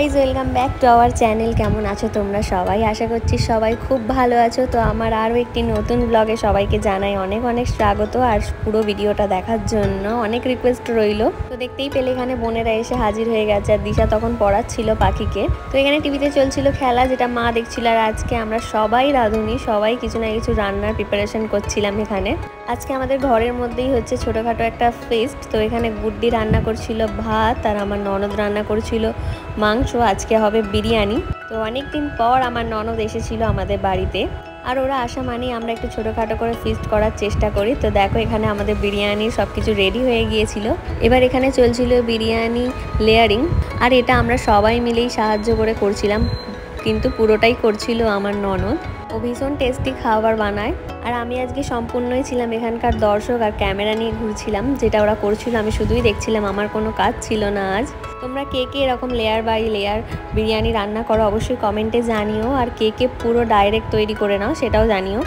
Guys welcome back to our channel. কেমন আছো তোমরা সবাই? আশা করছি সবাই খুব ভালো আছো। তো আমার আরও একটি নতুন ব্লগে সবাইকে জানাই অনেক অনেক স্বাগত। আর পুরো ভিডিওটা দেখার জন্য অনেক রিকোয়েস্ট রইল। তো দেখতেই পেলে এখানে বোনেরা এসে হাজির হয়ে গেছে, আর দিশা তখন পড়াচ্ছিল পাখিকে। তো এখানে টিভিতে চলছিল খেলা, যেটা মা দেখছিল। আর আজকে আমরা সবাই রাঁধুনি, সবাই কিছু না কিছু রান্নার প্রিপারেশন করছিলাম এখানে। আজকে আমাদের ঘরের মধ্যেই হচ্ছে ছোটোখাটো একটা ফিস্ট। তো এখানে গুড্ডি রান্না করছিল ভাত, আর আমার ননদ রান্না করছিল মাংস। আজকে হবে বিরিয়ানি। তো অনেক দিন পর আমার ননদ এসেছিল আমাদের বাড়িতে, আর ওরা আসা মানেই আমরা একটু ছোটোখাটো করে ফিস্ট করার চেষ্টা করি। তো দেখো এখানে আমাদের বিরিয়ানির সব কিছু রেডি হয়ে গিয়েছিল। এবার এখানে চলছিল বিরিয়ানি লেয়ারিং, আর এটা আমরা সবাই মিলেই সাহায্য করে করছিলাম, কিন্তু পুরোটাই করছিল আমার ননদ। ও ভীষণ টেস্টি খাবার বানায়। আর আমি আজকে সম্পূর্ণই ছিলাম এখানকার দর্শক, আর ক্যামেরা নিয়ে ঘুরছিলাম। যেটা ওরা করছিল আমি শুধুই দেখছিলাম, আমার কোনো কাজ ছিল না আজ। তোমরা কে কে এরকম লেয়ার বাই লেয়ার বিরিয়ানি রান্না করো অবশ্যই কমেন্টে জানিও, আর কে কে পুরো ডাইরেক্ট তৈরি করে নাও সেটাও জানিও।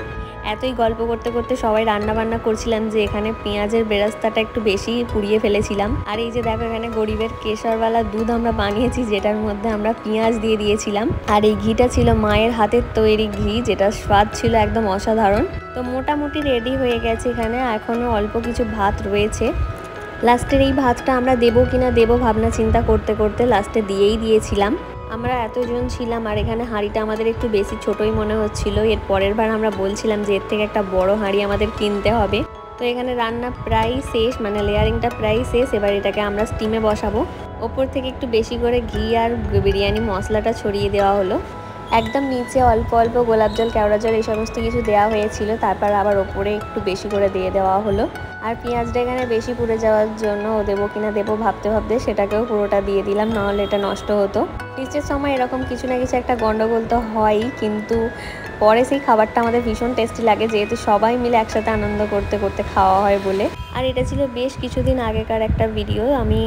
এতই গল্প করতে করতে সবাই রান্না বান্না করছিলাম যে এখানে পেঁয়াজের বেরাস্তাটা একটু বেশি পুড়িয়ে ফেলেছিলাম। আর এই যে দেখো এখানে গরিবের কেশরওয়ালা দুধ আমরা বানিয়েছি, যেটার মধ্যে আমরা পেঁয়াজ দিয়ে দিয়েছিলাম। আর এই ঘিটা ছিল মায়ের হাতের তৈরি ঘি, যেটা স্বাদ ছিল একদম অসাধারণ। তো মোটামুটি রেডি হয়ে গেছে। এখানে এখনও অল্প কিছু ভাত রয়েছে। লাস্টের এই ভাতটা আমরা দেবো কিনা দেবো ভাবনা চিন্তা করতে করতে লাস্টে দিয়েই দিয়েছিলাম। আমরা এতজন ছিলাম, আর এখানে হাঁড়িটা আমাদের একটু বেশি ছোটই মনে হচ্ছিল। এর পরের বার আমরা বলছিলাম যে এর থেকে একটা বড় হাঁড়ি আমাদের কিনতে হবে। তো এখানে রান্না প্রায় শেষ, মানে লেয়ারিংটা প্রায় শেষ। এবার এটাকে আমরা স্টিমে বসাবো। ওপর থেকে একটু বেশি করে ঘি আর বিরিয়ানি মশলাটা ছড়িয়ে দেওয়া হলো। একদম নিচে অল্প অল্প গোলাপ জল, কেওড়া জল এই সমস্ত কিছু দেওয়া হয়েছিল। তারপর আবার ওপরে একটু বেশি করে দিয়ে দেওয়া হলো। আর পেঁয়াজটা এখানে বেশি পুড়ে যাওয়ার জন্য ও দেবো কিনা দেবো ভাবতে ভাবতে সেটাকেও পুরোটা দিয়ে দিলাম, নাহলে এটা নষ্ট হতো। ফিস্টের সময় এরকম কিছু না কিছু একটা গন্ডগোল তো হয়ই, কিন্তু পরে সেই খাবারটা আমাদের ভীষণ টেস্টি লাগে, যেহেতু সবাই মিলে একসাথে আনন্দ করতে করতে খাওয়া হয় বলে। আর এটা ছিল বেশ কিছুদিন আগেকার একটা ভিডিও। আমি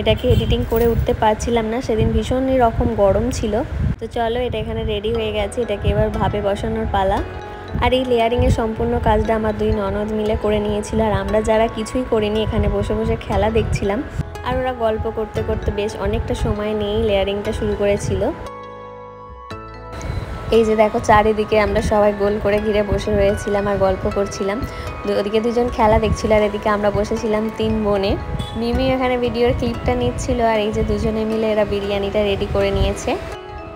এটাকে এডিটিং করে উঠতে পারছিলাম না, সেদিন ভীষণই রকম গরম ছিল। তো চলো এটা এখানে রেডি হয়ে গেছে, এটাকে এবার ভাবে বসানোর পালা। আর এই লেয়ারিংয়ের সম্পূর্ণ কাজটা আমার দুই ননদ মিলে করে নিয়েছিল, আর আমরা যারা কিছুই করিনি এখানে বসে বসে খেলা দেখছিলাম। আর ওরা গল্প করতে করতে বেশ অনেকটা সময় নিয়েই লেয়ারিংটা শুরু করেছিল। এই যে দেখো চারিদিকে আমরা সবাই গোল করে ঘিরে বসে রয়েছিলাম আর গল্প করছিলাম। ওদিকে দুজন খেলা দেখছিল, আর এদিকে আমরা বসেছিলাম তিন বোনে। মিমি এখানে ভিডিওর ক্লিপটা নিচ্ছিল, আর এই যে দুজনে মিলে এরা বিরিয়ানিটা রেডি করে নিয়েছে।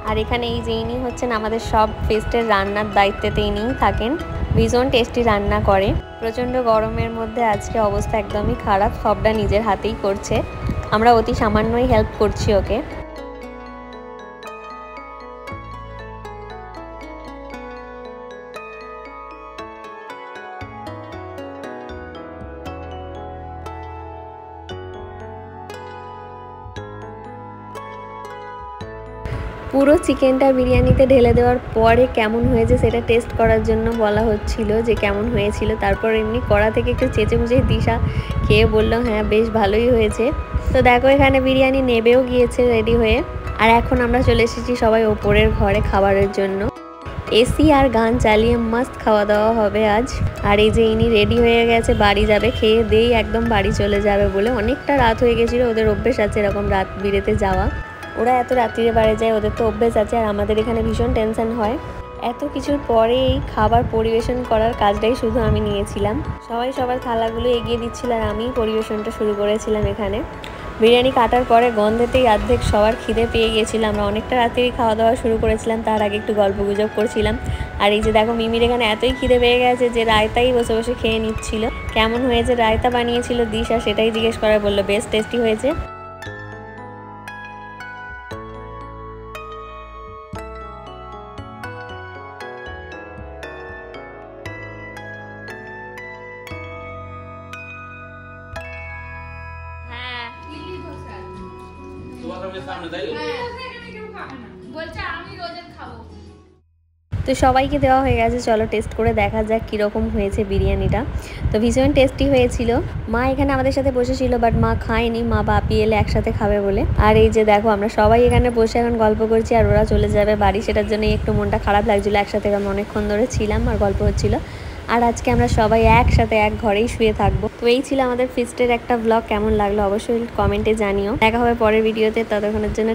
আর এখানে এই যে ইনি হচ্ছেন আমাদের সব ফিস্টের রান্নার দায়িত্বেতে ইনিই থাকেন। ভীষণ টেস্টি রান্না করে। প্রচণ্ড গরমের মধ্যে আজকে অবস্থা একদমই খারাপ, সবটা নিজের হাতেই করছে। আমরা অতি সামান্যই হেল্প করছি ওকে। পুরো চিকেনটা বিরিয়ানিতে ঢেলে দেওয়ার পরে কেমন হয়েছে সেটা টেস্ট করার জন্য বলা হচ্ছিল যে কেমন হয়েছিল। তারপর এমনি কড়া থেকে একটু চেঁচে মুচে দিশা খেয়ে বললো হ্যাঁ বেশ ভালোই হয়েছে। তো দেখো এখানে বিরিয়ানি নেবেও গিয়েছে রেডি হয়ে। আর এখন আমরা চলে এসেছি সবাই ওপরের ঘরে খাবারের জন্য। এসি আর গান চালিয়ে মাস্ত খাওয়া দাওয়া হবে আজ। আর এই যে ইনি রেডি হয়ে গেছে, বাড়ি যাবে, খেয়ে দিয়েই একদম বাড়ি চলে যাবে বলে। অনেকটা রাত হয়ে গেছিলো, ওদের অভ্যেস আছে এরকম রাত বিরেতে যাওয়া। ওরা এত রাত্রিরে বাড়ি যায়, ওদের তো অভ্যেস আছে। আর আমাদের এখানে ভীষণ টেনশন হয়। এত কিছুর পরে এই খাবার পরিবেশন করার কাজটাই শুধু আমি নিয়েছিলাম। সবাই সবার থালাগুলো এগিয়ে দিচ্ছিল, আর আমি পরিবেশনটা শুরু করেছিলাম এখানে। বিরিয়ানি কাটার পরে গন্ধেতেই অর্ধেক সবার খিদে পেয়ে গিয়েছিলো। আমরা অনেকটা রাত্রেই খাওয়া দাওয়া শুরু করেছিলাম, তার আগে একটু গল্প গুজব করছিলাম। আর এই যে দেখো মিমির এখানে এতই খিদে পেয়ে গেছে যে রায়তাই বসে বসে খেয়ে নিচ্ছিল। কেমন হয়েছে রায়তা বানিয়েছিল দিশা, সেটাই জিজ্ঞেস করা, বললো বেশ টেস্টি হয়েছে। তো সবাইকে দেওয়া হয়ে গেছে, চলো টেস্ট করে দেখা যাক কীরকম হয়েছে বিরিয়ানিটা। তো ভীষণ টেস্টি হয়েছিল। মা এখানে আমাদের সাথে বসেছিল, বাট মা খায়নি, মা বাপি এলে একসাথে খাবে বলে। আর এই যে দেখো আমরা সবাই এখানে বসে এখন গল্প করছি, আর ওরা চলে যাবে বাড়ি। সেটার জন্য একটু মনটা খারাপ লাগছিলো। একসাথে আমি অনেকক্ষণ ধরে ছিলাম আর গল্প হচ্ছিলো। আর আজকে আমরা সবাই একসাথে এক ঘরেই শুয়ে থাকবো। তো এই ছিল আমাদের ফিস্টের একটা ব্লগ। কেমন লাগলো অবশ্যই কমেন্টে জানিও। দেখা হবে পরের ভিডিওতে, ততক্ষণের জন্য